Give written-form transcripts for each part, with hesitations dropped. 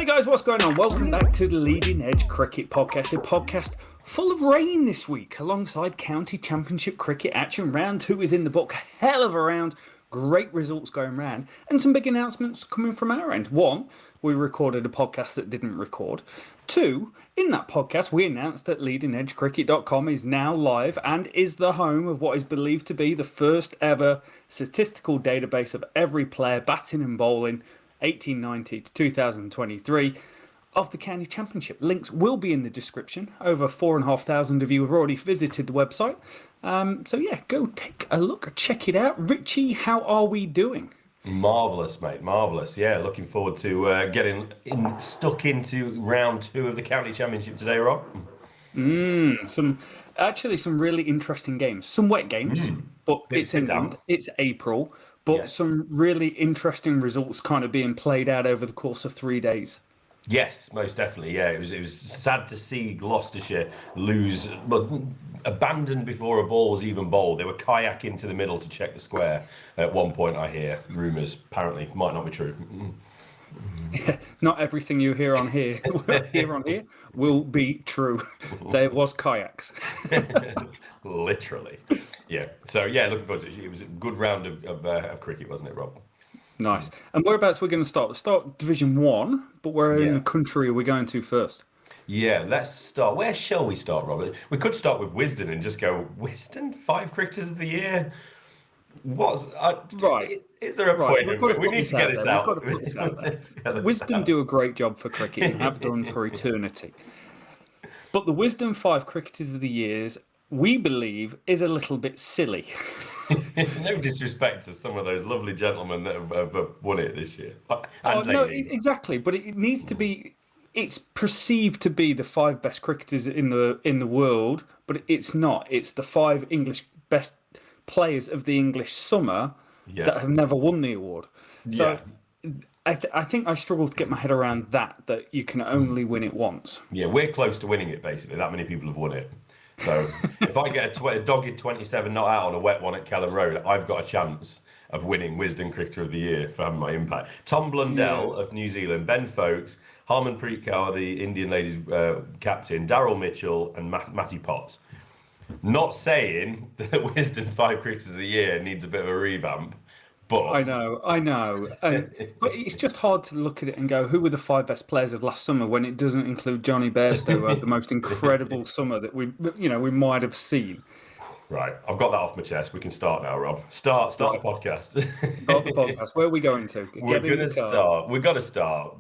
Hey guys, what's going on? Welcome back to the Leading Edge Cricket Podcast, a podcast full of rain this week, alongside County Championship cricket action. Round 2 is in the book, hell of a round, great results going round, and some big announcements coming from our end. 1, we recorded a podcast that didn't record. 2, in that podcast, we announced that leadingedgecricket.com is now live and is the home of what is believed to be the first ever statistical database of every player batting and bowling 1890 to 2023 of the County Championship. Links will be in the description. Over 4,500 of you have already visited the website. So yeah, go take a look, check it out. Richie, how are we doing? Marvellous, mate, marvellous. Yeah, looking forward to getting stuck into round 2 of the County Championship today, Rob. Some really interesting games. Some wet games, but it's England, it's April. But some really interesting results kind of being played out over the course of 3 days. Yes, most definitely. Yeah, it was sad to see Gloucestershire lose, but abandoned before a ball was even bowled. They were kayaking to the middle to check the square at one point, I hear. Rumours, apparently, might not be true. Yeah, not everything you hear on here will be true. There was kayaks. Literally. Yeah. So, yeah, looking forward to it. It was a good round of cricket, wasn't it, Rob? Nice. And whereabouts we're going to start? We'll start Division 1, but where in the country are we going to first? Yeah, let's start. Where shall we start, Robert? We could start with Wisden and just go, Wisden, 5 cricketers of the year? Right. Is there a point? We need to get this out. We've got to put this out there. Wisden do a great job for cricket and have done for eternity. But the Wisden 5 cricketers of the years, we believe, is a little bit silly. No disrespect to some of those lovely gentlemen that have won it this year. No, exactly. But it needs to be. It's perceived to be the 5 best cricketers in the world, but it's not. It's the 5 English best players of the English summer that have never won the award. So I think I struggle to get my head around that you can only win it once. Yeah, we're close to winning it, basically. That many people have won it. So if I get a dogged 27 not out on a wet one at Kelham Road, I've got a chance of winning Wisden Cricketer of the Year for having my impact. Tom Blundell of New Zealand, Ben Folkes, Harmanpreet Kaur, the Indian ladies captain, Daryl Mitchell and Matty Potts. Not saying that Wisden 5 Cricketers of the Year needs a bit of a revamp, but I know. But it's just hard to look at it and go, who were the 5 best players of last summer when it doesn't include Johnny Bairstow, who had the most incredible summer that we might have seen. Right, I've got that off my chest. We can start now, Rob. Start the podcast. Start the podcast. Where are we going to? We're going to start. We've got to start.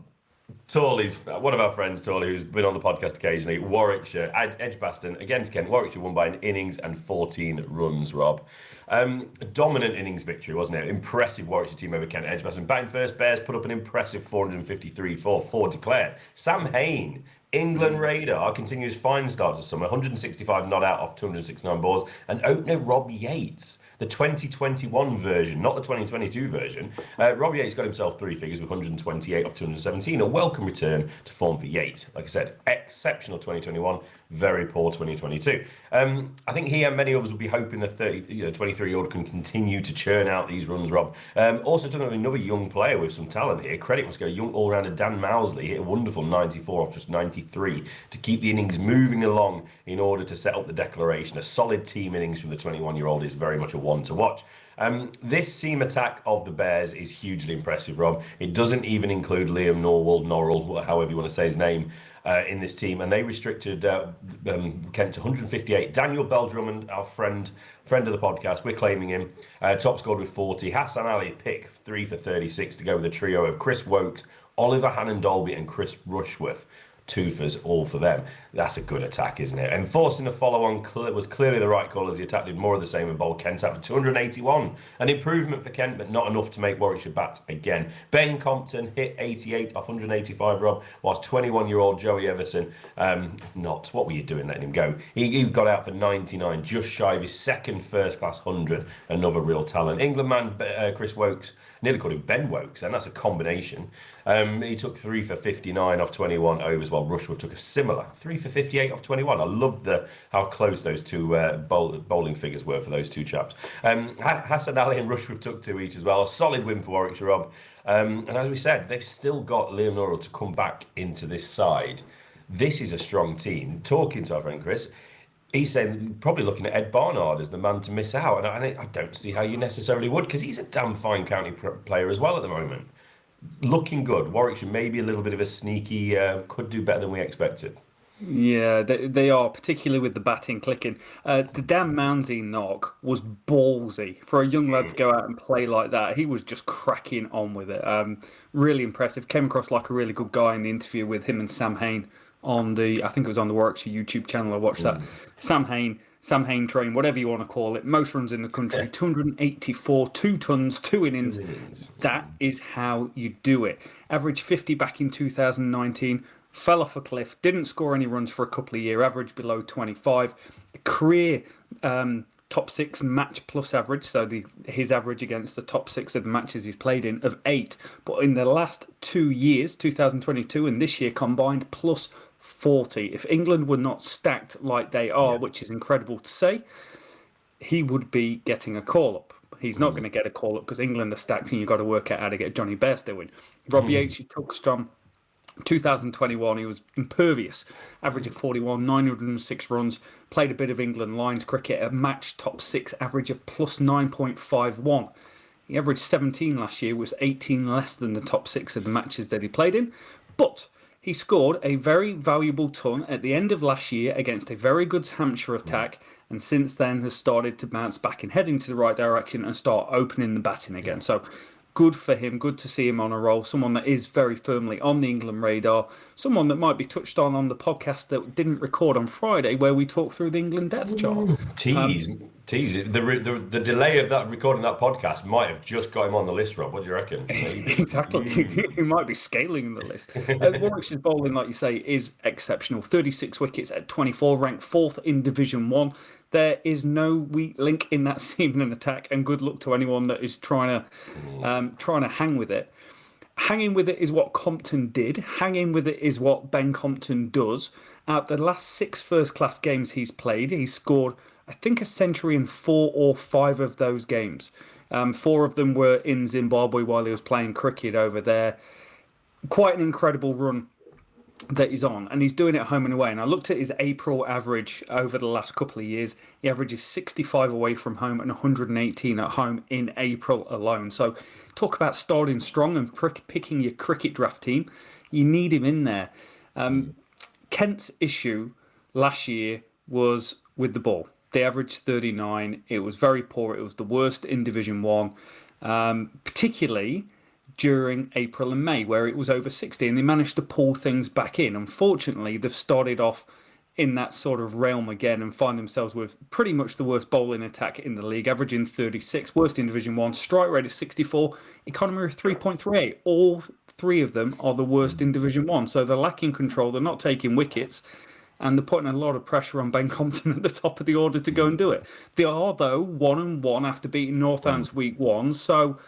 Torley's one of our friends, Torley, who's been on the podcast occasionally. Warwickshire, Edgbaston against Kent. Warwickshire won by an innings and 14 runs, Rob. A dominant innings victory, wasn't it? Impressive Warwickshire team over Kent Edgbaston. Batting first, Bears put up an impressive 453 for 4 declared. Sam Hain, England radar, continues fine start to summer. 165 not out off 269 balls. And opener Rob Yates, the 2021 version, not the 2022 version. Rob Yates got himself 3 figures with 128 off 217. A welcome return to form for Yates. Like I said, exceptional 2021, very poor 2022. I think he and many others will be hoping the 23-year-old can continue to churn out these runs, Rob. Also talking about another young player with some talent here. Credit must go young all-rounder Dan Mousley hit a wonderful 94 off just 93 to keep the innings moving along in order to set up the declaration. A solid team innings from the 21-year-old is very much a one to watch. This seam attack of the Bears is hugely impressive, Rob. It doesn't even include Liam Norwell, however you want to say his name, in this team, and they restricted Kent to 158. Daniel Bell-Drummond, our friend of the podcast, we're claiming him, top scored with 40. Hassan Ali pick 3 for 36 to go with a trio of Chris Wokes, Oliver Hannon-Dolby and Chris Rushworth. 2 fors all for them. That's a good attack, isn't it? And forcing the follow-on was clearly the right call as he attack did more of the same and bowled Kent out for 281. An improvement for Kent, but not enough to make Warwickshire bat again. Ben Compton hit 88 off 185, Rob, whilst 21-year-old Joey Everson, what were you doing letting him go? He got out for 99, just shy of his second first-class 100. Another real talent. England man Chris Wokes, nearly called him Ben Wokes, and that's a combination. He took 3 for 59 off 21 overs, while Rushworth took a similar 3 for 58 off 21. I loved how close those two bowling figures were for those two chaps. Hassan Ali and Rushworth took 2 each as well. A solid win for Warwickshire, Rob. And as we said, they've still got Liam Norrell to come back into this side. This is a strong team. Talking to our friend Chris, he's saying probably looking at Ed Barnard as the man to miss out. And I don't see how you necessarily would, because he's a damn fine county player as well at the moment. Looking good. Warwickshire maybe a little bit of a sneaky, could do better than we expected. Yeah, they are, particularly with the batting clicking. The Dan Mounsey knock was ballsy. For a young lad to go out and play like that, he was just cracking on with it. Really impressive. Came across like a really good guy in the interview with him and Sam Hain on I think it was on the Warwickshire YouTube channel. I watched that. Sam Hain train, whatever you want to call it. Most runs in the country, 284, 2 tons, 2 innings. That is how you do it. Average 50 back in 2019. Fell off a cliff, didn't score any runs for a couple of years, average below 25. Career top 6 match plus average, so his average against the top 6 of the matches he's played in of 8. But in the last 2 years, 2022 and this year combined, plus 40. If England were not stacked like they are, which is incredible to say, he would be getting a call-up. He's not going to get a call-up because England are stacked and you've got to work out how to get Johnny Bairstow in. Robbie Yates, he touched on 2021, he was impervious, average of 41, 906 runs, played a bit of England Lions cricket, a match top 6 average of plus 9.51. He averaged 17 last year, was 18 less than the top 6 of the matches that he played in, but he scored a very valuable ton at the end of last year against a very good Hampshire attack, and since then has started to bounce back and head into the right direction and start opening the batting again. So good for him. Good to see him on a roll. Someone that is very firmly on the England radar. Someone that might be touched on the podcast that didn't record on Friday, where we talked through the England depth chart. Tease. The delay of that recording that podcast might have just got him on the list, Rob. What do you reckon? Exactly. He might be scaling the list. Warwickshire's bowling, like you say, is exceptional. 36 wickets at 24, ranked 4th in Division 1. There is no weak link in that seam and attack, and good luck to anyone that is trying to hang with it. Hanging with it is what Compton did. Hanging with it is what Ben Compton does. Out the last 6 first-class games he's played, he scored, I think, a century in 4 or 5 of those games. 4 of them were in Zimbabwe while he was playing cricket over there. Quite an incredible run that he's on, and he's doing it home and away. And I looked at his April average over the last couple of years. He averages 65 away from home and 118 at home in April alone. So talk about starting strong and picking your cricket draft team. You need him in there. Kent's issue last year was with the ball. They averaged 39. It was very poor. It was the worst in Division 1, particularly during April and May, where it was over 60, and they managed to pull things back in. Unfortunately, they've started off in that sort of realm again and find themselves with pretty much the worst bowling attack in the league, averaging 36, worst in Division 1, strike rate of 64, economy of 3.38. All 3 of them are the worst in Division 1. So they're lacking control, they're not taking wickets, and they're putting a lot of pressure on Ben Compton at the top of the order to go and do it. They are, though, 1-1 after beating Northants week 1, so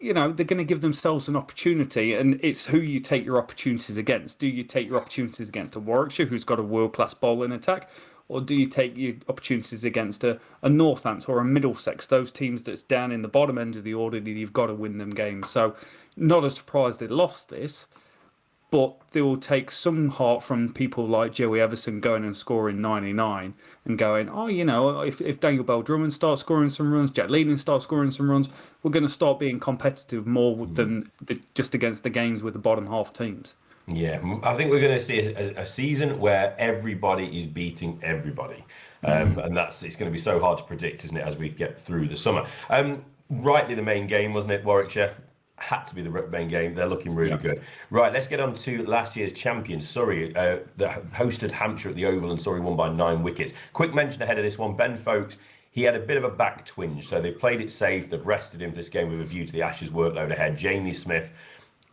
they're going to give themselves an opportunity, and it's who you take your opportunities against. Do you take your opportunities against a Warwickshire who's got a world-class bowling attack, or do you take your opportunities against a Northants or a Middlesex, those teams that's down in the bottom end of the order that you've got to win them games? So not a surprise they lost this, but they will take some heart from people like Joey Everson going and scoring 99 and going, if Daniel Bell Drummond starts scoring some runs, Jack Leading starts scoring some runs, we're going to start being competitive more than just against the games with the bottom half teams. Yeah, I think we're going to see a season where everybody is beating everybody. And it's going to be so hard to predict, isn't it, as we get through the summer. Rightly the main game, wasn't it, Warwickshire? Had to be the main game. They're looking really good. Right, let's get on to last year's champions, Surrey, that hosted Hampshire at the Oval, and Surrey won by 9 wickets. Quick mention ahead of this one, Ben Folkes, he had a bit of a back twinge, so they've played it safe. They've rested him for this game with a view to the Ashes workload ahead. Jamie Smith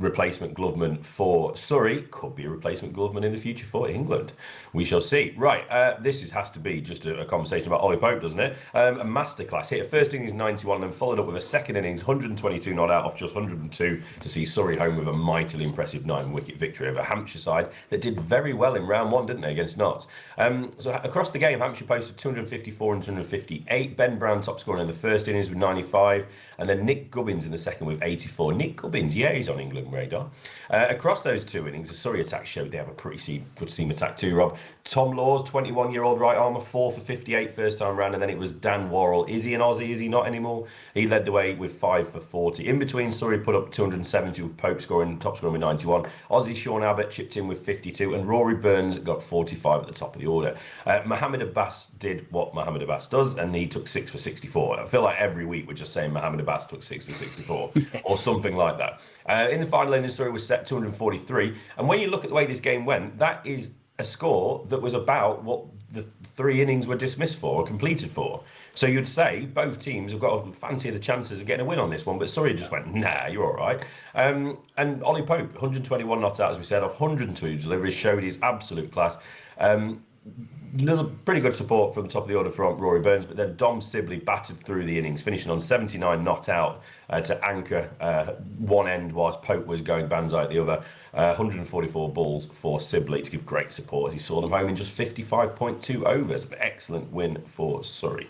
replacement gloveman for Surrey. Could be a replacement gloveman in the future for England. We shall see. Right, has to be just a conversation about Ollie Pope, doesn't it? A masterclass. Hit a first innings 91, then followed up with a second innings 122 not out off just 102 to see Surrey home with a mightily impressive 9-wicket victory over Hampshire side that did very well in round one, didn't they, against Notts? So across the game, Hampshire posted 254 and 258. Ben Brown top scoring in the first innings with 95, and then Nick Gubbins in the second with 84. Nick Gubbins, yeah, he's on England radar. Across those two innings, the Surrey attack showed they have a pretty good seam attack too, Rob. Tom Laws, 21-year-old right armer, 4 for 58 first time round, and then it was Dan Worrell. Is he an Aussie? Is he not anymore? He led the way with 5 for 40. In between, Surrey put up 270 with Pope top scoring with 91. Aussie Sean Abbott chipped in with 52, and Rory Burns got 45 at the top of the order. Mohamed Abbas did what Mohamed Abbas does, and he took 6 for 64. I feel like every week we're just saying Mohamed Abbas took 6 for 64 or something like that. In the final innings, Surrey was set 243, and when you look at the way this game went, that is a score that was about what the 3 innings were dismissed for or completed for. So you'd say both teams have got to fancy the chances of getting a win on this one, but Surrey just went, nah, you're all right. And Ollie Pope, 121 not out, as we said, off 102 deliveries, showed his absolute class. Pretty good support from the top of the order from Rory Burns, but then Dom Sibley battered through the innings, finishing on 79 not out to anchor one end whilst Pope was going banzai at the other. 144 balls for Sibley to give great support as he saw them home in just 55.2 overs. An excellent win for Surrey.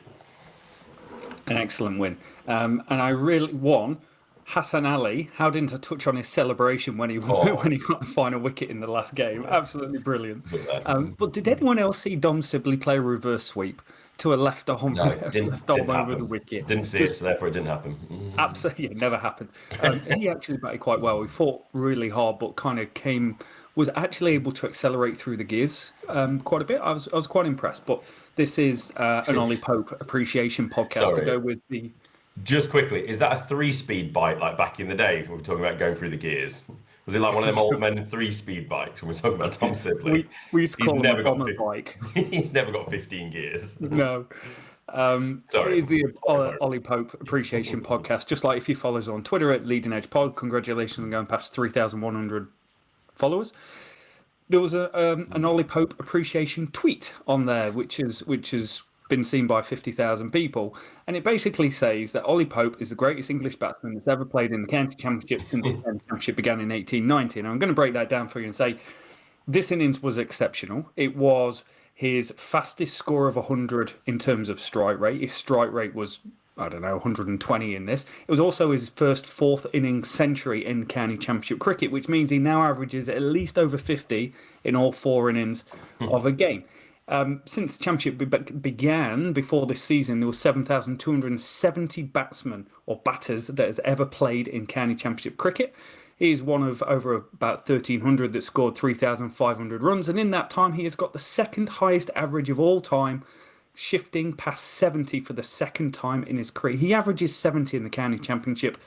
An excellent win. And I really won. Hassan Ali, how didn't I touch on his celebration when he got the final wicket in the last game? Absolutely brilliant. But did anyone else see Dom Sibley play a reverse sweep to a left arm, didn't over the wicket? Didn't see it, so therefore it didn't happen. Absolutely, it never happened. He actually batted quite well. He fought really hard, but was actually able to accelerate through the gears quite a bit. I was quite impressed. But this is an Ollie Pope appreciation podcast to go with the. Just quickly, is that a 3-speed bike like back in the day when we were talking about going through the gears? Was it like one of them old men 3-speed bikes when we're talking about Tom Sibley? we used to call him a bike. He's never got 15 gears. No. Sorry. It is the Ollie Pope appreciation podcast. Just like if you follow us on Twitter at Leading Edge Pod, congratulations on going past 3,100 followers. There was an Ollie Pope appreciation tweet on there, which is been seen by 50,000 people, and it basically says that Ollie Pope is the greatest English batsman that's ever played in the county championship since the county championship began in 1890. And I'm going to break that down for you and say this innings was exceptional. It was his fastest score of 100 in terms of strike rate. His strike rate was, 120 in this. It was also his first 4th innings century in the county championship cricket, which means he now averages at least over 50 in all 4 innings of a game. Since the championship began, before this season, there were 7,270 batsmen or batters that has ever played in county championship cricket. He is one of over about 1,300 that scored 3,500 runs, and in that time he has got the second highest average of all time, shifting past 70 for the second time in his career. He averages 70 in the county championship,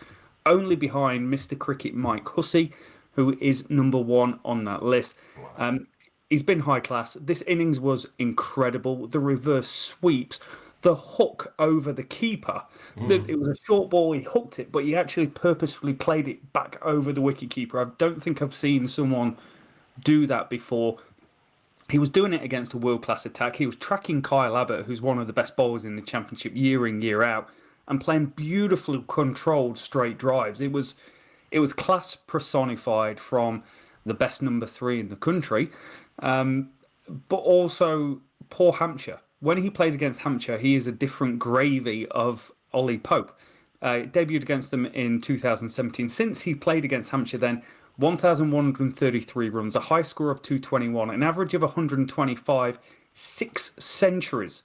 only behind Mr. Cricket Mike Hussey, who is number 1 on that list. Wow. He's been high class. This innings was incredible. The reverse sweeps, the hook over the keeper. It was a short ball. He hooked it, but he actually purposefully played it back over the wicketkeeper. I don't think I've seen someone do that before. He was doing it against a world-class attack. He was tracking Kyle Abbott, who's one of the best bowlers in the championship year in, year out, and playing beautifully controlled straight drives. It was class personified from the best number 3 in the country. But also poor Hampshire. When he plays against Hampshire, he is a different gravy of Ollie Pope. Debuted against them in 2017. Since he played against Hampshire then, 1,133 runs, a high score of 221, an average of 125, 6 centuries.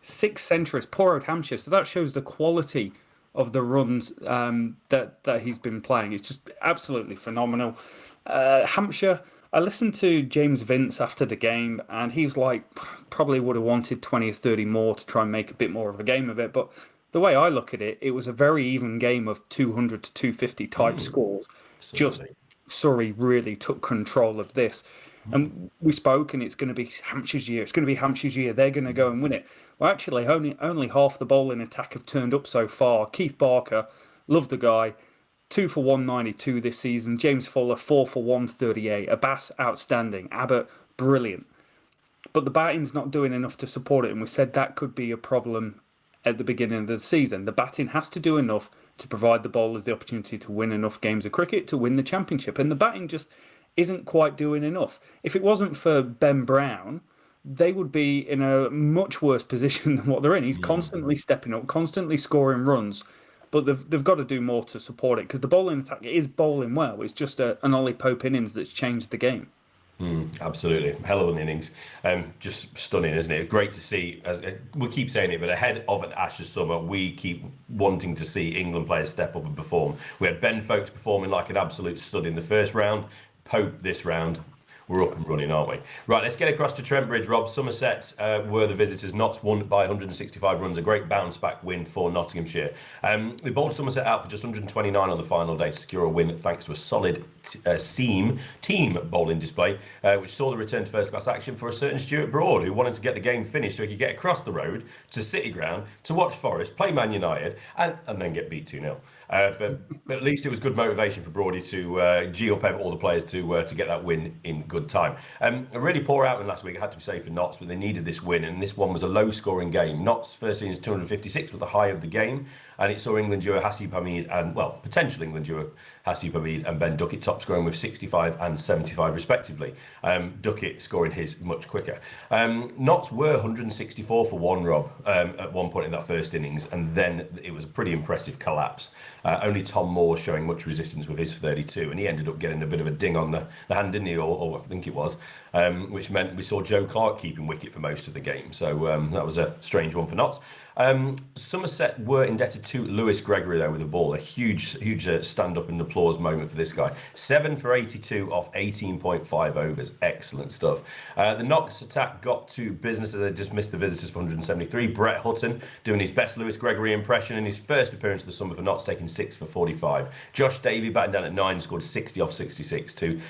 6 centuries, poor old Hampshire. So that shows the quality of the runs that he's been playing. It's just absolutely phenomenal. Hampshire, I listened to James Vince after the game, and he was like, probably would have wanted 20 or 30 more to try and make a bit more of a game of it. But the way I look at it, it was a very even game of 200 to 250 type scores. Absolutely. Just Surrey really took control of this. And we spoke, and it's going to be Hampshire's year. It's going to be Hampshire's year. They're going to go and win it. Well, actually, only half the bowling attack have turned up so far. Keith Barker, love the guy. 2 for 192 this season. James Fuller, 4 for 138. Abbas, outstanding. Abbott, brilliant. But the batting's not doing enough to support it, and we said that could be a problem at the beginning of the season. The batting has to do enough to provide the bowlers the opportunity to win enough games of cricket to win the championship, and the batting just isn't quite doing enough. If it wasn't for Ben Brown, they would be in a much worse position than what they're in. He's constantly stepping up, constantly scoring runs, but they've got to do more to support it, because the bowling attack is bowling well. It's just an Ollie Pope innings that's changed the game. Absolutely. Hell of an innings. Just stunning, isn't it? Great to see. As we keep saying it, but ahead of an Ashes summer, we keep wanting to see England players step up and perform. We had Ben Folkes performing like an absolute stud in the first round. Pope this round. We're up and running, aren't we? Right, let's get across to Trent Bridge, Rob. Somerset were the visitors. Notts won by 165 runs. A great bounce-back win for Nottinghamshire. They bowled Somerset out for just 129 on the final day to secure a win thanks to a solid team bowling display, which saw the return to first-class action for a certain Stuart Broad, who wanted to get the game finished so he could get across the road to City Ground to watch Forest, play Man United, and then get beat 2-0. But at least it was good motivation for Broady to G up all the players to get that win in good time. A really poor outing last week, I had to say, for Notts, but they needed this win, and this one was a low-scoring game. Notts' first innings 256 was the high of the game, and it saw England duo Hasib Hamid and, well, potential England duo Hasib Hamid and Ben Duckett top scoring with 65 and 75 respectively. Duckett scoring his much quicker. Notts were 164 for one, Rob, at one point in that first innings, and then it was a pretty impressive collapse. Only Tom Moore showing much resistance with his 32, and he ended up getting a bit of a ding on the hand, didn't he, or I think it was, which meant we saw Joe Clark keeping wicket for most of the game. So that was a strange one for Notts. Somerset were indebted to Lewis Gregory, though, with the ball. A huge stand-up and applause moment for this guy. 7 for 82 off 18.5 overs. Excellent stuff. The Notts attack got to business as they dismissed the visitors for 173. Brett Hutton doing his best Lewis Gregory impression in his first appearance of the summer for Notts, taking 6 for 45. Josh Davey batting down at 9, scored 60 off 66 to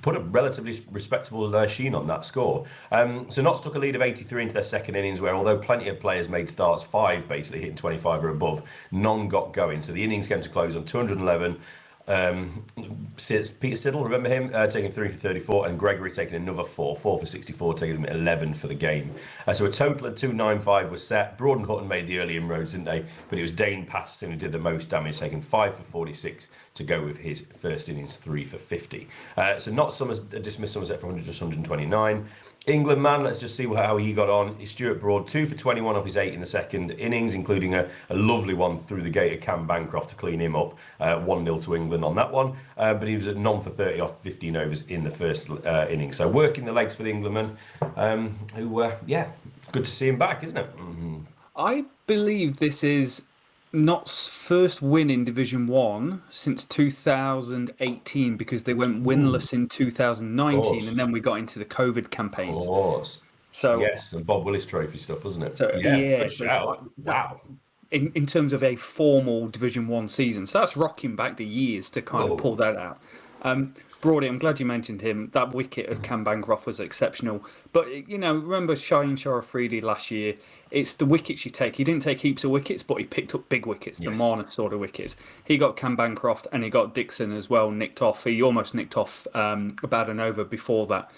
put a relatively respectable sheen on that score. So Notts took a lead of 83 into their second innings, where although plenty of players made starts, 5 basically hitting 25 or above, none got going. So the innings came to close on 211. Peter Siddle, remember him, taking 3 for 34, and Gregory taking another 4 for 64, taking him 11 for the game. So a total of 295 was set. Broad and Hutton made the early inroads, didn't they? But it was Dane Patterson who did the most damage, taking 5 for 46 to go with his first innings 3 for 50. So Notts dismissed Somerset for 129. England man, let's just see how he got on. Stuart Broad, 2 for 21 off his 8 in the second innings, including a lovely one through the gate of Cam Bancroft to clean him up. 1-0 to England on that one. But he was at none for 30 off 15 overs in the first innings. So working the legs for the Englandman, who, good to see him back, isn't it? Mm-hmm. I believe this is Notts' first win in Division 1 since 2018, because they went winless in 2019, and then we got into the COVID campaigns. Of course. So, yes, and Bob Willis Trophy stuff, wasn't it? So, good shout. Wow. In terms of a formal Division 1 season. So that's rocking back the years to kind of pull that out. Broady, I'm glad you mentioned him. That wicket of Cam Bancroft was exceptional. But, remember Shaheen Sharafridi last year? It's the wickets you take. He didn't take heaps of wickets, but he picked up big wickets, the Marner sort of wickets. He got Cam Bancroft, and he got Dixon as well, nicked off. He almost nicked off about an over before that.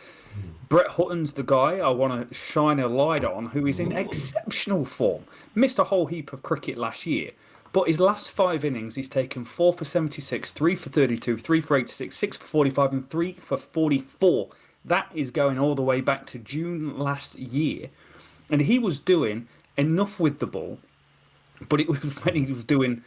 Brett Hutton's the guy I want to shine a light on, who is in exceptional form. Missed a whole heap of cricket last year. But his last 5 innings, he's taken 4 for 76, 3 for 32, 3 for 86, 6 for 45, and 3 for 44. That is going all the way back to June last year. And he was doing enough with the ball, but it was when he was doing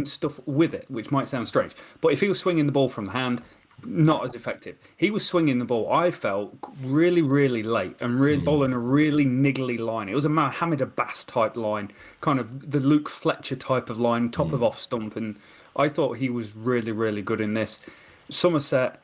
stuff with it, which might sound strange. But if he was swinging the ball from the hand, not as effective. He was swinging the ball, I felt, really, really late and bowling a really niggly line. It was a Mohammed Abbas type line, kind of the Luke Fletcher type of line, top of off stump, and I thought he was really, really good in this. Somerset,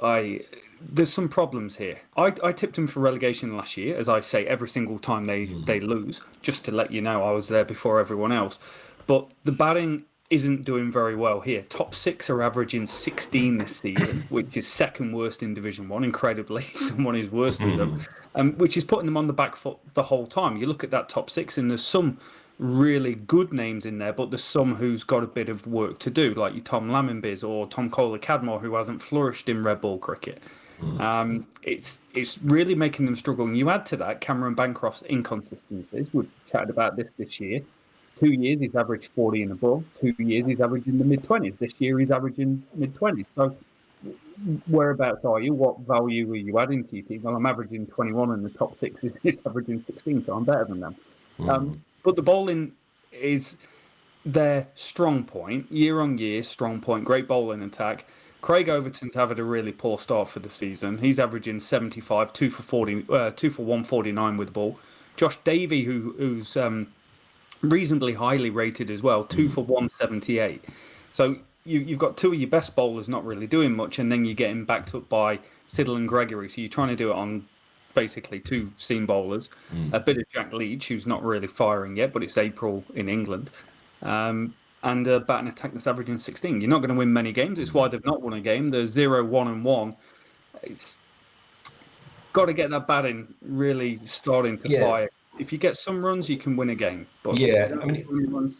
there's some problems here. I tipped him for relegation last year, as I say every single time they lose, just to let you know I was there before everyone else. But the batting isn't doing very well here. Top 6 are averaging 16 this season, which is second worst in Division 1. Incredibly, someone is worse than them, which is putting them on the back foot the whole time. You look at that top 6, and there's some really good names in there, but there's some who's got a bit of work to do, like your Tom Lammonbys or Tom Kohler-Cadmore, who hasn't flourished in red ball cricket. It's really making them struggle. And you add to that Cameron Bancroft's inconsistencies. We've chatted about this year. 2 years he's averaged 40 and above. 2 years he's averaging the mid-20s. This year he's averaging mid-20s. So whereabouts are you? What value are you adding to your team? Well, I'm averaging 21 and the top six is averaging 16, so I'm better than them. But the bowling is their strong point, year on year, strong point, great bowling attack. Craig Overton's having a really poor start for the season. He's averaging 75, 2 for 149 with the ball. Josh Davey, who's reasonably highly rated as well, 2 for 178. So you've got two of your best bowlers not really doing much, and then you're getting backed up by Siddle and Gregory. So you're trying to do it on basically two seam bowlers, a bit of Jack Leach, who's not really firing yet, but it's April in England, and a batting attack that's averaging 16. You're not going to win many games. It's why they've not won a game. They're 0, 1 and 1. It's got to get that batting really starting to fire. If you get some runs, you can win a game. But Yeah, I mean,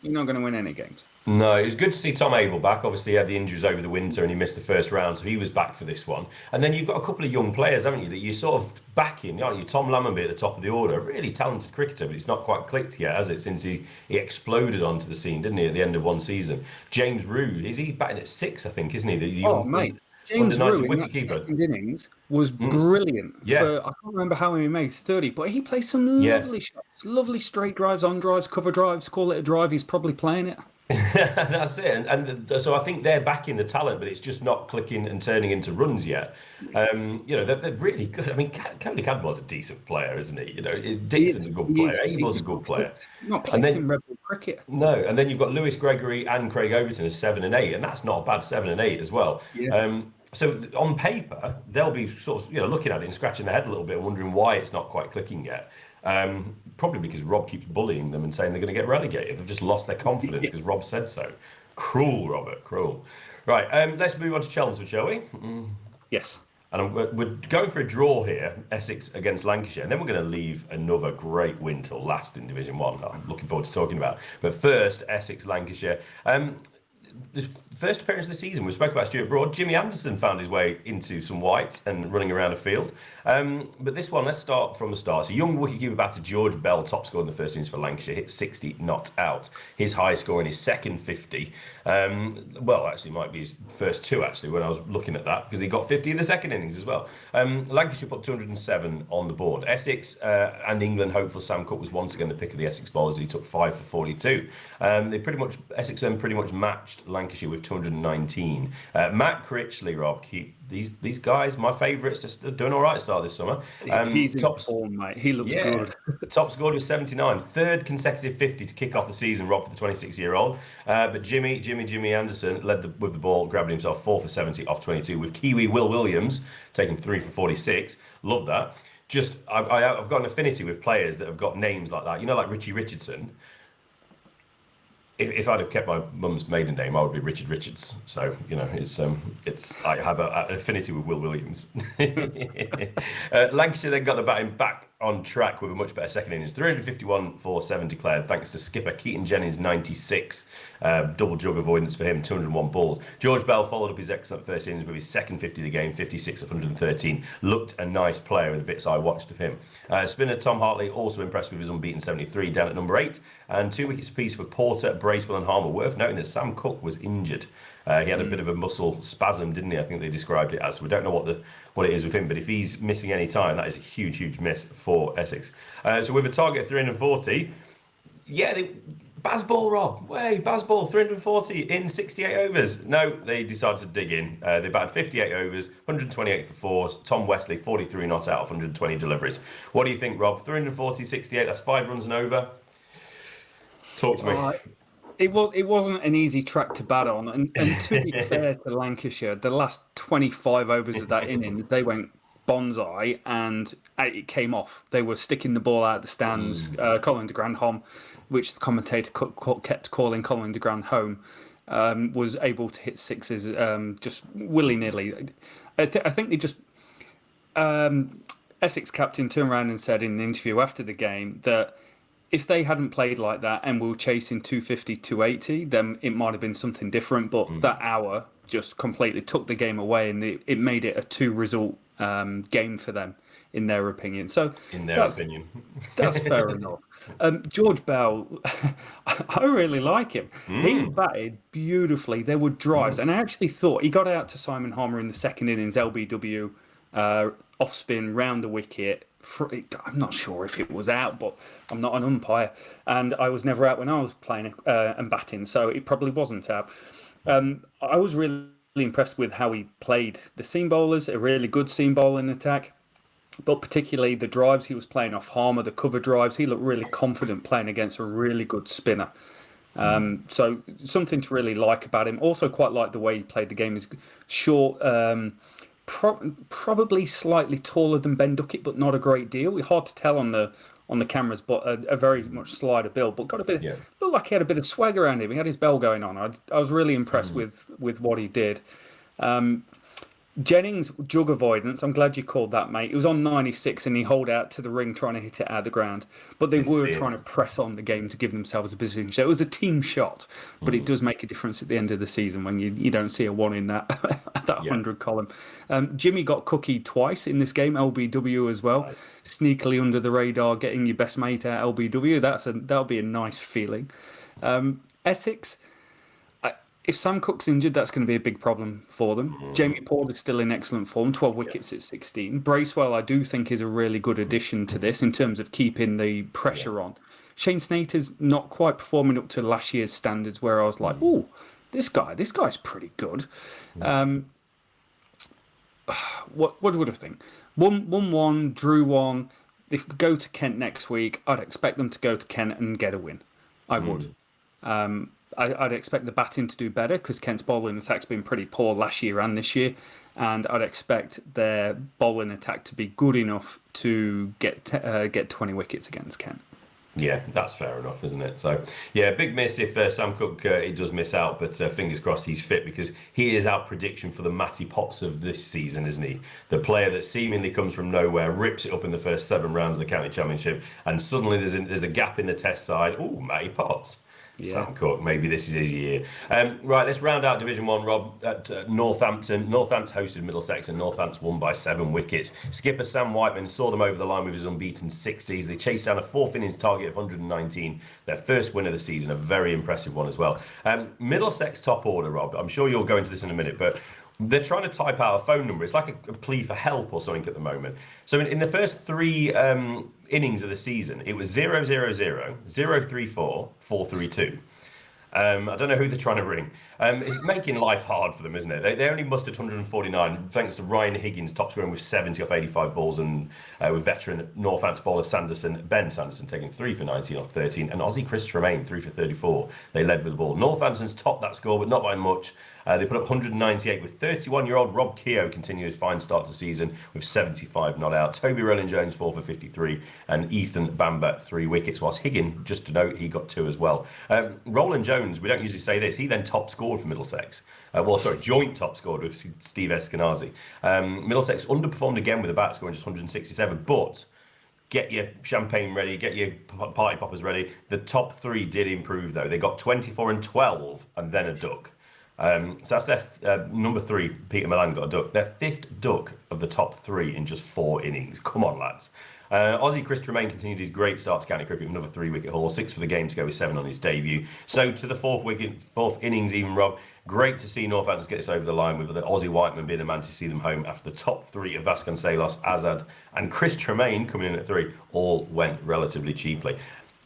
you're not going to win any games. No, it was good to see Tom Abel back. Obviously, he had the injuries over the winter and he missed the first round, so he was back for this one. And then you've got a couple of young players, haven't you, that you're sort of backing, aren't you? Tom Lammonby at the top of the order, a really talented cricketer, but it's not quite clicked yet, has it, since he exploded onto the scene, didn't he, at the end of one season? James Rue, is he batting at 6, I think, isn't he? The young, mate. James Rue in that second innings was brilliant. Yeah. I can't remember how he made 30, but he plays some lovely shots, lovely straight drives, on drives, cover drives, call it a drive. He's probably playing it. That's it, so I think they're backing the talent, but it's just not clicking and turning into runs yet. They're really good. I mean, Cody Cadmore's a decent player, isn't he? Dixon's a good player. Abel's a good player. Not playing in red ball cricket. No, and then you've got Lewis Gregory and Craig Overton as 7 and 8, and that's not a bad 7 and 8 as well. Yeah. So on paper, they'll be sort of looking at it and scratching their head a little bit, and wondering why it's not quite clicking yet. Probably because Rob keeps bullying them and saying they're going to get relegated. They've just lost their confidence because Rob said so. Cruel, Robert, cruel. Right, let's move on to Chelmsford, shall we? Yes. And we're going for a draw here, Essex against Lancashire, and then we're going to leave another great win till last in Division 1. I'm looking forward to talking about. But first, Essex, Lancashire. The first appearance of the season, we spoke about Stuart Broad. Jimmy Anderson found his way into some whites and running around a field. But this one, let's start from the start. So young wicketkeeper batter George Bell, top scorer in the first innings for Lancashire, hit 60 not out. His high score in his second 50. Actually, might be his first 2, actually, when I was looking at that, because he got 50 in the second innings as well. Lancashire put 207 on the board. Essex and England hopeful Sam Cook was once again the pick of the Essex bowlers. He took 5 for 42. Essex then pretty much matched Lancashire with 219. Matt Critchley, Rob, these guys, my favourites, are doing all right start this summer. He's in form, mate. He looks good. Top scored with 79. Third consecutive 50 to kick off the season, Rob, for the 26-year-old. But Jimmy Anderson led with the ball, grabbing himself 4 for 70 off 22, with Kiwi Will Williams taking 3 for 46. Love that. I've got an affinity with players that have got names like that. Like Richie Richardson. If I'd have kept my mum's maiden name, I would be Richard Richards. So I have an affinity with Will Williams. Lancashire then got the batting back on track with a much better second innings. 351 for 7 declared, thanks to skipper Keaton Jennings, 96. Double jug avoidance for him, 201 balls. George Bell followed up his excellent first innings with his second 50 of the game, 56 of 113. Looked a nice player in the bits I watched of him. Spinner Tom Hartley also impressed with his unbeaten 73 down at number 8. And 2 wickets apiece for Porter, Bracewell and Harmer. Worth noting that Sam Cook was injured. He had a bit of a muscle spasm, didn't he? I think they described it as. So we don't know what it is with him, but if he's missing any time, that is a huge miss for Essex. So with a target of 340, Bazball, Rob. Bazball, 340 in 68 overs. No, they decided to dig in. They batted 58 overs, 128 for 4. Tom Wesley, 43 not out of 120 deliveries. What do you think, Rob? 340, 68, that's 5 runs and over. Talk to me. It wasn't an easy track to bat on, and to be fair to Lancashire, the last 25 overs of that innings, they went bonsai and it came off. They were sticking the ball out of the stands. Colin de Grandhomme, which the commentator kept calling Colin de Grandhomme, was able to hit sixes just willy-nilly. I think they just... Essex captain turned around and said in an interview after the game that if they hadn't played like that and we were chasing 250, 280, then it might have been something different. But that hour just completely took the game away, and it made it a 2-result game for them, in their opinion. So In their opinion. that's fair enough. George Bell, I really like him. He batted beautifully. There were drives, and I actually thought he got out to Simon Harmer in the second innings, LBW, off spin, round the wicket. I'm not sure if it was out, but I'm not an umpire, and I was never out when I was playing and batting, so it probably wasn't out. I was really impressed with how he played the seam bowlers, a really good seam bowling attack. But particularly the drives he was playing off Harmer, the cover drives, he looked really confident playing against a really good spinner. So something to really like about him. Also quite like the way he played the game. Is short, probably slightly taller than Ben Duckett, but not a great deal. Hard to tell on the cameras, but a very much slider build. But got a bit, looked like he had a bit of swag around him. He had his bell going on. I was really impressed with what he did. Jennings, jug avoidance. I'm glad you called that, mate. It was on 96 and he holed out to the ring trying to hit it out of the ground. But they were trying to press on the game to give themselves a position. So it was a team shot, but it does make a difference at the end of the season when you don't see a one in that 100 column. Jimmy got cookied twice in this game, LBW as well. Nice. Sneakily under the radar, getting your best mate out LBW. That'll be a nice feeling. Essex. If Sam Cook's injured, that's going to be a big problem for them. Jamie Porter's still in excellent form, 12 wickets at 16. Bracewell, I do think, is a really good addition to this in terms of keeping the pressure on. Shane Snater's not quite performing up to last year's standards, where I was like, "Oh, this guy's pretty good." What would I think? 1-1, drew one. They could go to Kent next week. I'd expect them to go to Kent and get a win. I would. I'd expect the batting to do better because Kent's bowling attack's been pretty poor last year and this year, and I'd expect their bowling attack to be good enough to get 20 wickets against Kent. Yeah, that's fair enough, isn't it? So, yeah, big miss if Sam Cook he does miss out, but fingers crossed he's fit, because he is our prediction for the Matty Potts of this season, isn't he? The player that seemingly comes from nowhere, rips it up in the first 7 rounds of the county championship, and suddenly there's a gap in the test side. Ooh, Matty Potts. Yeah. Sam Cook, maybe this is his year. Right, let's round out Division 1, Rob, at Northampton. Northants hosted Middlesex and Northants won by 7 wickets. Skipper Sam Whiteman saw them over the line with his unbeaten 60s. They chased down a 4th innings target of 119. Their first win of the season, a very impressive one as well. Middlesex top order, Rob. I'm sure you'll go into this in a minute, but they're trying to type out a phone number. It's like a plea for help or something at the moment. So in the first 3 innings of the season, it was 0-0-0, 0-3-4, 4-3-2. I don't know who they're trying to ring. It's making life hard for them, isn't it? They only mustered 149 thanks to Ryan Higgins top scoring with 70 off 85 balls, and with veteran Northants bowler Ben Sanderson taking 3 for 19 off 13, and Aussie Chris Tremaine 3 for 34. They led with the ball. Northampton's topped that score, but not by much. They put up 198 with 31-year-old Rob Keogh continue his fine start to the season with 75 not out. Toby Rowland-Jones 4 for 53 and Ethan Bamber 3 wickets, whilst Higgin, just to note, he got 2 as well. Rowland-Jones, we don't usually say this, he then top scored for Middlesex. Joint top scored with Steve Eskenazi. Middlesex underperformed again with a bat scoring just 167, but get your champagne ready, get your party poppers ready. The top 3 did improve though. They got 24 and 12 and then a duck. So that's their number 3, Peter Milan got a duck. Their 5th duck of the top 3 in just 4 innings. Come on, lads. Aussie Chris Tremaine continued his great start to county cricket with another 3-wicket haul, 6 for the game to go with 7 on his debut. So to the 4th innings even, Rob. Great to see Northampton get this over the line with the Aussie Whiteman being a man to see them home after the top 3 of Vasconcelos, Azad and Chris Tremaine coming in at 3 all went relatively cheaply.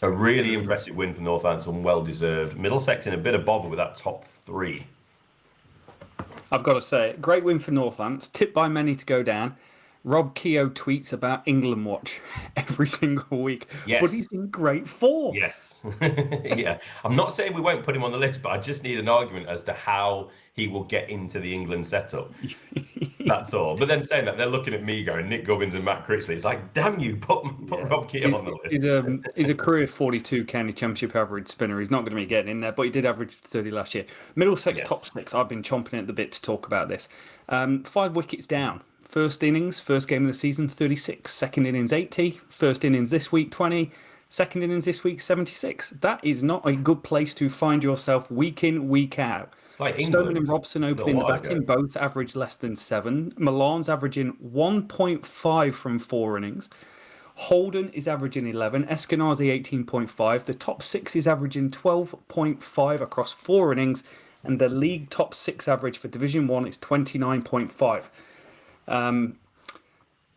A really impressive win for Northampton, well deserved. Middlesex in a bit of bother with that top 3. I've got to say, great win for Northants, tipped by many to go down. Rob Keogh tweets about England Watch every single week, yes. But he's in great form. Yes. Yeah. I'm not saying we won't put him on the list, but I just need an argument as to how he will get into the England setup. That's all. But then saying that, they're looking at me going, Nick Gubbins and Matt Critchley. It's like, damn you, put Rob Keogh on the list. He's a career 42 county championship average spinner. He's not going to be getting in there, but he did average 30 last year. Middlesex top 6. I've been chomping at the bit to talk about this. 5 wickets down. First innings, first game of the season, 36. Second innings, 80. First innings this week, 20. Second innings this week, 76. That is not a good place to find yourself week in, week out. It's like Stoneman England and Robson a little opening the while batting, ago. both average less than 7. Milan's averaging 1.5 from 4 innings. Holden is averaging 11. Eskenazi 18.5. The top 6 is averaging 12.5 across 4 innings. And the league top 6 average for Division 1 is 29.5.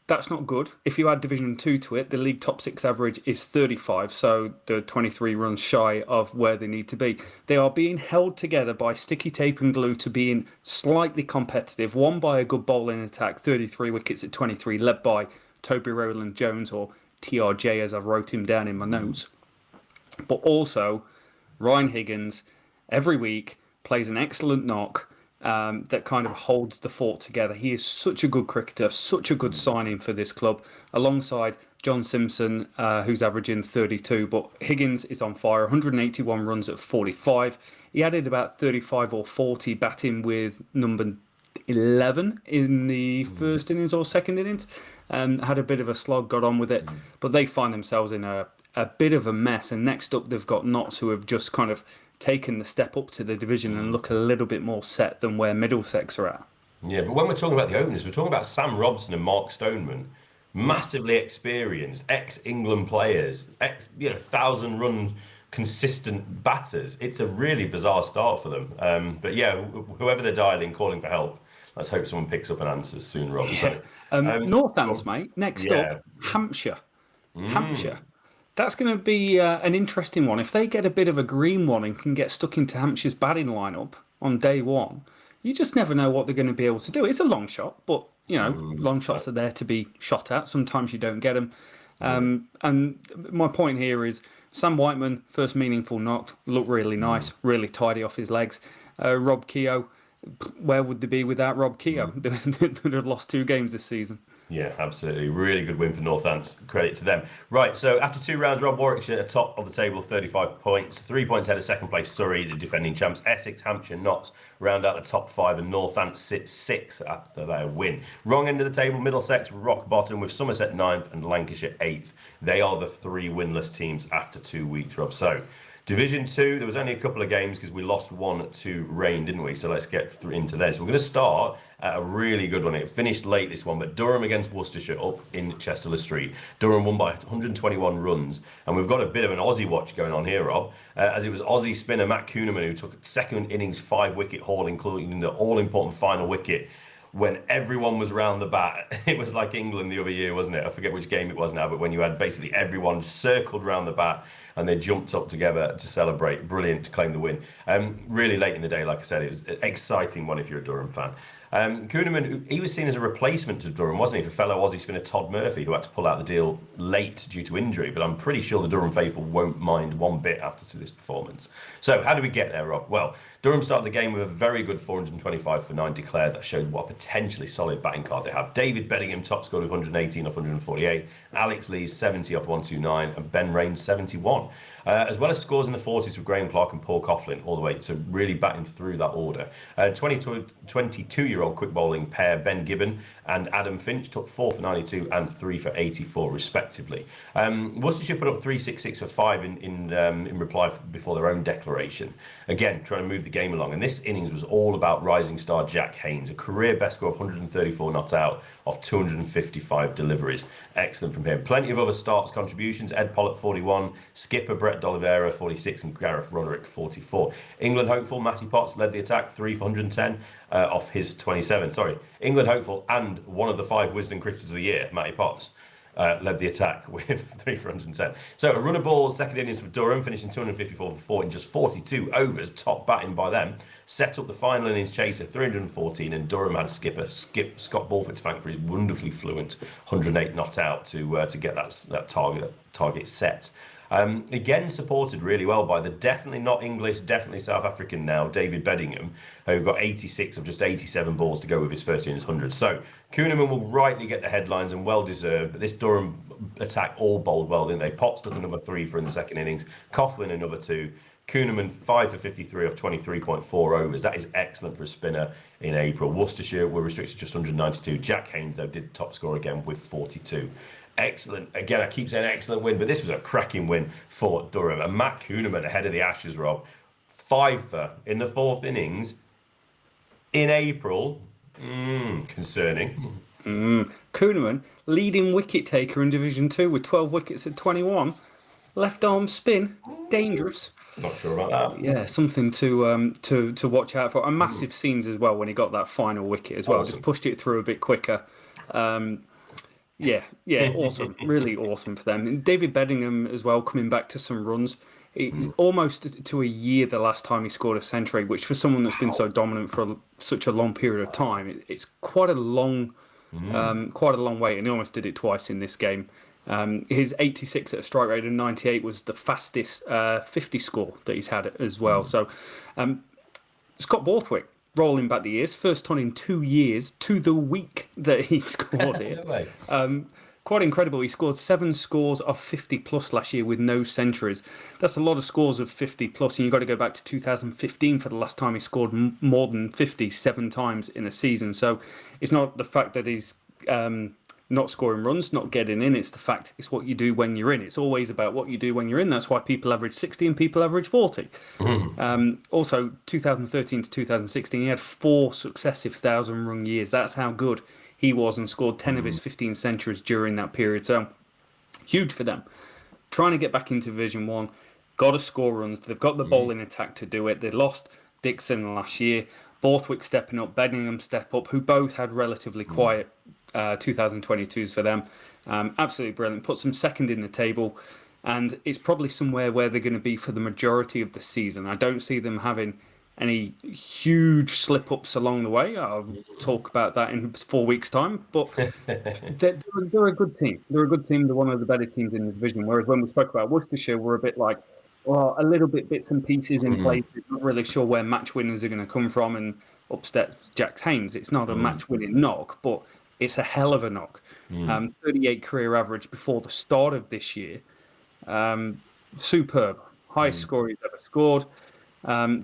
That's not good. If you add Division 2 to it, the league top 6 average is 35, so they're 23 runs shy of where they need to be. They are being held together by sticky tape and glue to being slightly competitive, won by a good bowling attack, 33 wickets at 23, led by Toby Rowland Jones, or TRJ as I wrote him down in my notes. But also, Ryan Higgins, every week, plays an excellent knock. That kind of holds the fort together. He is such a good cricketer, such a good signing for this club, alongside John Simpson, who's averaging 32. But Higgins is on fire, 181 runs at 45. He added about 35 or 40 batting with number 11 in the first innings or second innings. Had a bit of a slog, got on with it. But they find themselves in a bit of a mess. And next up, they've got Notts, who have just kind of taken the step up to the division and look a little bit more set than where Middlesex are at. Yeah, but when we're talking about the openers, we're talking about Sam Robson and Mark Stoneman, massively experienced ex-England players, 1,000-run consistent batters. It's a really bizarre start for them. But yeah, whoever they're dialing, calling for help, let's hope someone picks up and answers soon, Rob. Yeah. Northants, mate. Next up, Hampshire. Hampshire. That's going to be an interesting one. If they get a bit of a green one and can get stuck into Hampshire's batting lineup on day one, you just never know what they're going to be able to do. It's a long shot, but long shots are there to be shot at. Sometimes you don't get them. And my point here is Sam Whiteman, first meaningful knock, looked really nice, really tidy off his legs. Rob Keogh, where would they be without Rob Keogh? They'd have lost 2 games this season. Yeah, absolutely. Really good win for Northants. Credit to them. Right, so after 2 rounds, Rob, Warwickshire at top of the table, 35 points. 3 points ahead of second place, Surrey, the defending champs. Essex, Hampshire, Notts round out the top 5, and Northants sit 6th after their win. Wrong end of the table, Middlesex rock bottom with Somerset 9th and Lancashire 8th. They are the 3 winless teams after 2 weeks, Rob. So Division 2, there was only a couple of games because we lost 1 to rain, didn't we? So let's get into this. So we're going to start at a really good one. It finished late, this one, but Durham against Worcestershire up in Chester Street. Durham won by 121 runs, and we've got a bit of an Aussie watch going on here, Rob, as it was Aussie spinner Matt Kuhneman who took second innings 5-wicket haul, including the all-important final wicket. When everyone was round the bat, it was like England the other year, wasn't it? I forget which game it was now, but when you had basically everyone circled round the bat and they jumped up together to celebrate. Brilliant to claim the win. Really late in the day, like I said, it was an exciting one if you're a Durham fan. Kuhneman, he was seen as a replacement to Durham, wasn't he, for fellow Aussie spinner Todd Murphy, who had to pull out the deal late due to injury, but I'm pretty sure the Durham faithful won't mind one bit after this performance. So how did we get there, Rob? Well, Durham started the game with a very good 425 for 9 declared. That showed what a potentially solid batting card they have. David Bedingham top scored with 118 off 148, Alex Lees 70 off 129, and Ben Raines 71. As well as scores in the 40s with Graham Clark and Paul Coughlin all the way, so really batting through that order. 22-year-old quick bowling pair Ben Gibbon and Adam Finch took 4 for 92 and 3 for 84 respectively. Worcestershire put up 366 for 5 in reply before their own declaration. Again, trying to move the game along, and this innings was all about rising star Jack Haynes, a career best score of 134 not out off 255 deliveries. Excellent from him. Plenty of other starts contributions. Ed Pollock 41, skipper Brett D'Oliveira 46, and Gareth Roderick 44. England hopeful Matty Potts led the attack, 3 for 110 off his 27. England hopeful and one of the 5 Wisden cricketers of the year, Matty Potts, led the attack with 3 for 110. So a runner ball second innings for Durham, finishing 254 for 4 in just 42 overs, top batting by them. Set up the final innings chase at 314, and Durham had skipper Scott Balfour to thank for his wonderfully fluent 108 not out to get that target set. Again, supported really well by the definitely not English, definitely South African now, David Bedingham, who got 86 of just 87 balls to go with his first innings 100. So Kuhneman will rightly get the headlines and well deserved, but this Durham attack all bowled well, didn't they? Potts took another 3 for in the second innings, Coughlin another 2. Kuhneman 5 for 53 off 23.4 overs. That is excellent for a spinner in April. Worcestershire were restricted to just 192. Jack Haynes, though, did top score again with 42. Excellent. Again, I keep saying excellent win, but this was a cracking win for Durham. And Matt Kuhneman ahead of the Ashes, Rob. 5 for in the 4th innings in April. Concerning. Kuhneman, leading wicket taker in Division 2 with 12 wickets at 21. Left arm spin, dangerous. Not sure about that. Yeah, something to watch out for. And massive scenes as well when he got that final wicket as well. Awesome. Just pushed it through a bit quicker. Yeah, awesome. Really awesome for them. And David Bedingham as well, coming back to some runs. It's almost to a year the last time he scored a century, which for someone that's been so dominant for such a long period of time, it's quite a long way. And he almost did it twice in this game. His 86 at a strike rate of 98 was the fastest 50 score that he's had as well. So Scott Borthwick, rolling back the years, first time in 2 years to the week that he scored it. Quite incredible. He scored 7 scores of 50 plus last year with no centuries. That's a lot of scores of 50 plus, and you've got to go back to 2015 for the last time he scored more than 50 7 times in a season. So it's not the fact that he's not scoring runs, not getting in. It's the fact it's what you do when you're in. It's always about what you do when you're in. That's why people average 60 and people average 40. Also, 2013 to 2016, he had 4 successive 1,000-run years. That's how good he was, and scored 10 of his 15 centuries during that period. So huge for them. Trying to get back into Division 1, got to score runs. They've got the bowling attack to do it. They lost Dixon last year. Borthwick stepping up, Bedingham step up, who both had relatively quiet 2022s for them. Absolutely brilliant. Puts them second in the table, and it's probably somewhere where they're going to be for the majority of the season. I don't see them having any huge slip-ups along the way. I'll talk about that in 4 weeks' time. But they're a good team. They're a good team. They're one of the better teams in the division. Whereas when we spoke about Worcestershire, we're a bit like, well, a little bit bits and pieces in place. Not really sure where match winners are going to come from. And upstairs, Jack Haynes. It's not a match-winning knock, but it's a hell of a knock. 38 career average before the start of this year. Superb. Highest score he's ever scored.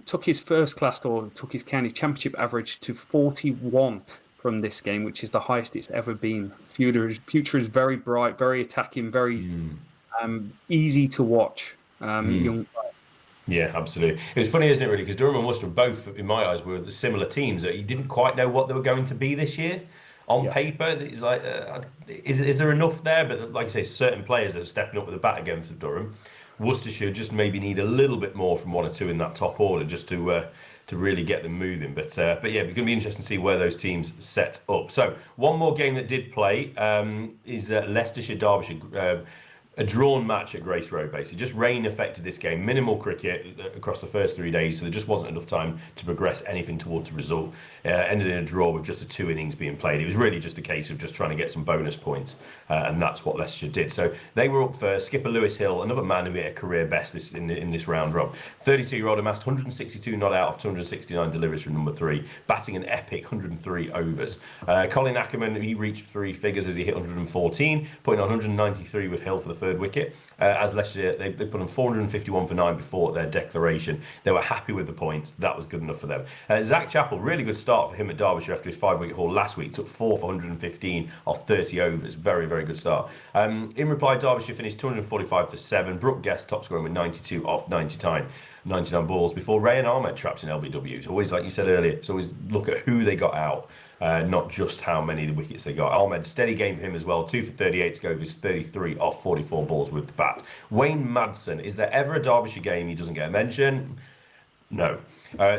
Took his took his county championship average to 41 from this game, which is the highest it's ever been. Future is very bright, very attacking, very easy to watch. Young player. Yeah, absolutely. It was funny, isn't it, really? Because Durham and Worcester both, in my eyes, were the similar teams that you didn't quite know what they were going to be this year. On paper, it's like, is there enough there? But like I say, certain players are stepping up with the bat again for Durham. Worcestershire just maybe need a little bit more from 1 or 2 in that top order just to really get them moving. But yeah, it's going to be interesting to see where those teams set up. So one more game that did play is Leicestershire Derbyshire. A drawn match at Grace Road, basically. Just rain affected this game. Minimal cricket across the first 3 days, so there just wasn't enough time to progress anything towards a result. Ended in a draw with just the 2 innings being played. It was really just a case of just trying to get some bonus points, and that's what Leicestershire did. So they were up first. Skipper Lewis Hill, another man who hit a career best in this round, Rob. 32-year-old amassed 162 not out of 269 deliveries from number 3, batting an epic 103 overs. Colin Ackerman, he reached 3 figures as he hit 114, putting on 193 with Hill for the 3rd wicket. As Leicestershire, they put on 451 for 9 before their declaration. They were happy with the points. That was good enough for them. Zach Chappell, really good start for him at Derbyshire after his 5-wicket haul last week. Took 4 for 115 off 30 overs. Very, very good start. In reply, Derbyshire finished 245 for 7. Brooke Guest top scoring with 92 off 99 balls before Ray and Ahmed trapped in LBWs. Always, like you said earlier, it's always look at who they got out, not just how many of the wickets they got. Ahmed, steady game for him as well. 2 for 38 to go with his 33 off 44 balls with the bat. Wayne Madsen, is there ever a Derbyshire game he doesn't get a mention? No.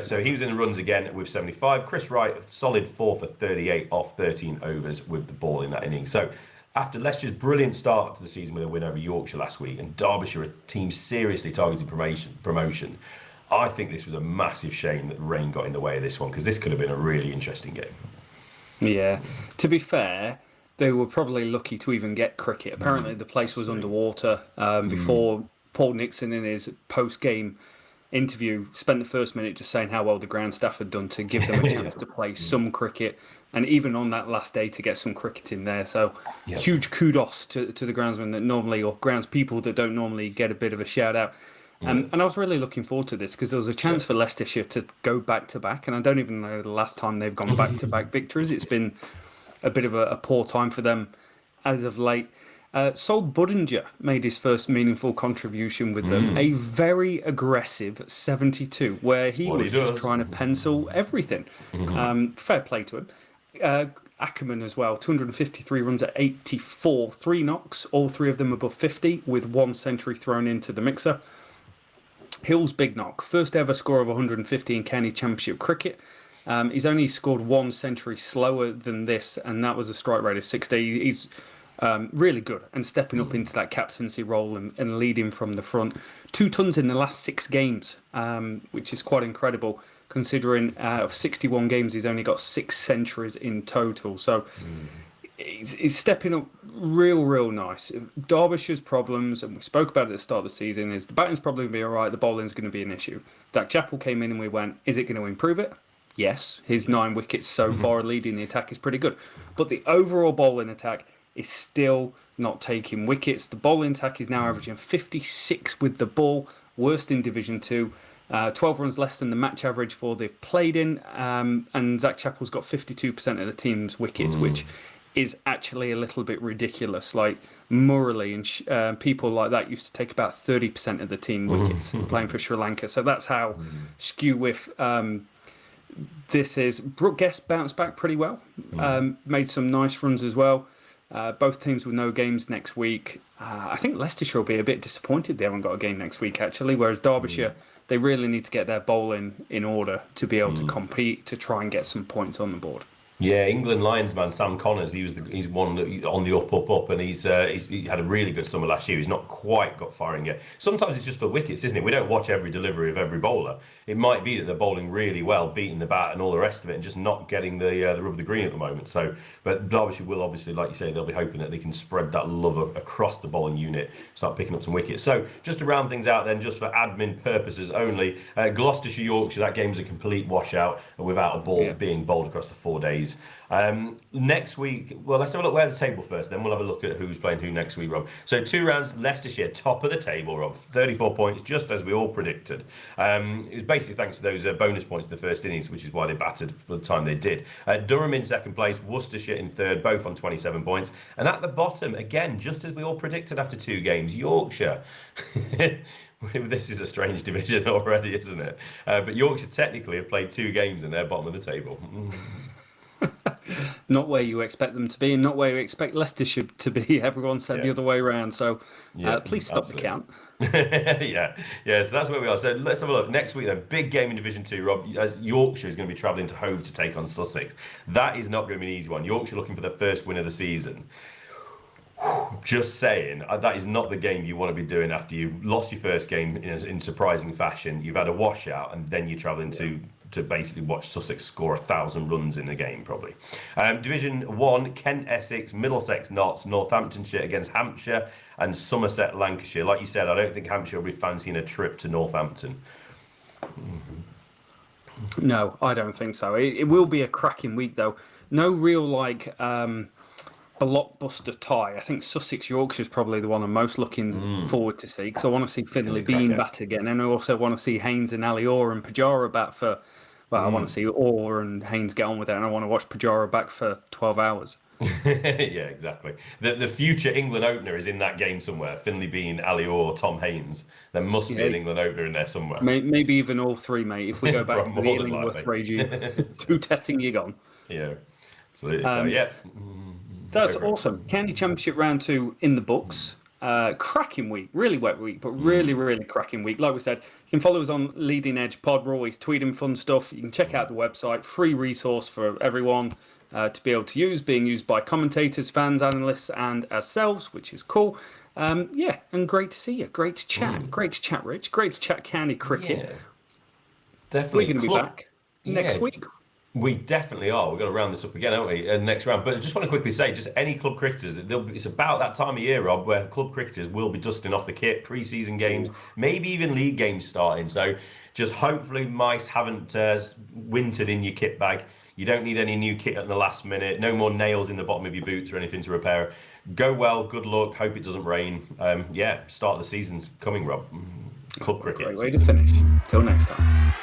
So he was in the runs again with 75. Chris Wright, solid 4 for 38 off 13 overs with the ball in that inning. So after Leicester's brilliant start to the season with a win over Yorkshire last week, and Derbyshire, a team seriously targeting promotion, I think this was a massive shame that rain got in the way of this one, because this could have been a really interesting game. Yeah. To be fair, they were probably lucky to even get cricket. Apparently the place was underwater before Paul Nixon in his post-game interview spent the first minute just saying how well the ground staff had done to give them a chance to play some cricket, and even on that last day to get some cricket in there. So huge kudos to the groundsmen that normally, or grounds people that don't normally get a bit of a shout out. And I was really looking forward to this because there was a chance for Leicestershire to go back to back, and I don't even know the last time they've gone back to back victories. It's been a bit of a poor time for them as of late. Sol Budinger made his first meaningful contribution with them. A very aggressive 72, where he was just trying to pencil everything. Fair play to him. Ackerman as well, 253 runs at 84, 3 knocks, all 3 of them above 50, with 1 century thrown into the mixer. Hill's big knock, first ever score of 150 in county championship cricket. He's only scored 1 century slower than this, and that was a strike rate of 60. He's really good and stepping up into that captaincy role and leading from the front. 2 tons in the last 6 games, which is quite incredible, considering out of 61 games he's only got 6 centuries in total. So he's stepping up real nice. Derbyshire's problems, and we spoke about it at the start of the season, is the batting's probably going to be all right, the bowling's going to be an issue. Dak Chappell came in and we went, is it going to improve it? Yes, his 9 wickets so far leading the attack is pretty good. But the overall bowling attack is still not taking wickets. The bowling attack is now averaging 56 with the ball, worst in Division 2. 12 runs less than the match average for they've played in. And Zach Chappell's got 52% of the team's wickets, which is actually a little bit ridiculous. Like Murali and people like that used to take about 30% of the team wickets playing for Sri Lanka. So that's how skew with this is. Brooke Guest bounced back pretty well, made some nice runs as well. Both teams with no games next week. I think Leicestershire will be a bit disappointed they haven't got a game next week, actually, whereas Derbyshire, they really need to get their bowling in order to be able to compete, to try and get some points on the board. Yeah, England Lions man Sam Connors. He's one on the up, and he had a really good summer last year. He's not quite got firing yet. Sometimes it's just the wickets, isn't it? We don't watch every delivery of every bowler. It might be that they're bowling really well, beating the bat and all the rest of it, and just not getting the rub of the green at the moment. So, but Derbyshire will obviously, like you say, they'll be hoping that they can spread that love across the bowling unit, start picking up some wickets. So, just to round things out, then, just for admin purposes only, Gloucestershire Yorkshire, that game's a complete washout without a ball being bowled across the 4 days. Next week, well, let's have a look at the table first, then we'll have a look at who's playing who next week, Rob. So 2 rounds, Leicestershire, top of the table, Rob, 34 points, just as we all predicted. It was basically thanks to those bonus points in the first innings, which is why they battered for the time they did. Durham in second place, Worcestershire in third, both on 27 points. And at the bottom, again, just as we all predicted after 2 games, Yorkshire. This is a strange division already, isn't it? But Yorkshire technically have played 2 games and they're bottom of the table. Not where you expect them to be, and not where you expect Leicestershire to be. Everyone said the other way around. So please stop the count. yeah. So that's where we are. So let's have a look. Next week, a big game in Division 2, Rob. Yorkshire is going to be travelling to Hove to take on Sussex. That is not going to be an easy one. Yorkshire looking for their first win of the season. Just saying, that is not the game you want to be doing after you've lost your first game in surprising fashion. You've had a washout, and then you're travelling to basically watch Sussex score 1,000 runs in a game, probably. Division 1, Kent, Essex, Middlesex, Notts, Northamptonshire against Hampshire, and Somerset, Lancashire. Like you said, I don't think Hampshire will be fancying a trip to Northampton. No, I don't think so. It will be a cracking week, though. No real, blockbuster tie. I think Sussex Yorkshire is probably the one I'm most looking forward to see, because I want to see Finley Bean bat again, and I also want to see Haynes and Ali Orr and Pujara bat for. Well, I want to see Orr and Haynes get on with it, and I want to watch Pujara back for 12 hours. Yeah, exactly. The future England opener is in that game somewhere. Finley Bean, Ali Orr, Tom Haynes. There must be an England opener in there somewhere. Maybe even all 3, mate. If we go back to the Illingworth regime, 2 testing, you're gone. Yeah, absolutely. So yeah. That's awesome. County Championship round 2 in the books. Cracking week, really wet week, but really cracking week. Like we said, you can follow us on Leading Edge Pod. We're always tweeting fun stuff. You can check out the website, free resource for everyone to be able to use, being used by commentators, fans, analysts, and ourselves, which is cool. And great to see you. Great to chat. Great to chat, Rich. Great to chat county cricket. Yeah, definitely. We're going to be back next week. We definitely are. We've got to round this up again, haven't we? Next round. But I just want to quickly say, just any club cricketers, it's about that time of year, Rob, where club cricketers will be dusting off the kit, pre-season games, maybe even league games starting. So just hopefully mice haven't wintered in your kit bag. You don't need any new kit at the last minute. No more nails in the bottom of your boots or anything to repair. Go well. Good luck. Hope it doesn't rain. Start of the season's coming, Rob. Club cricket. Great way to finish. Till next time.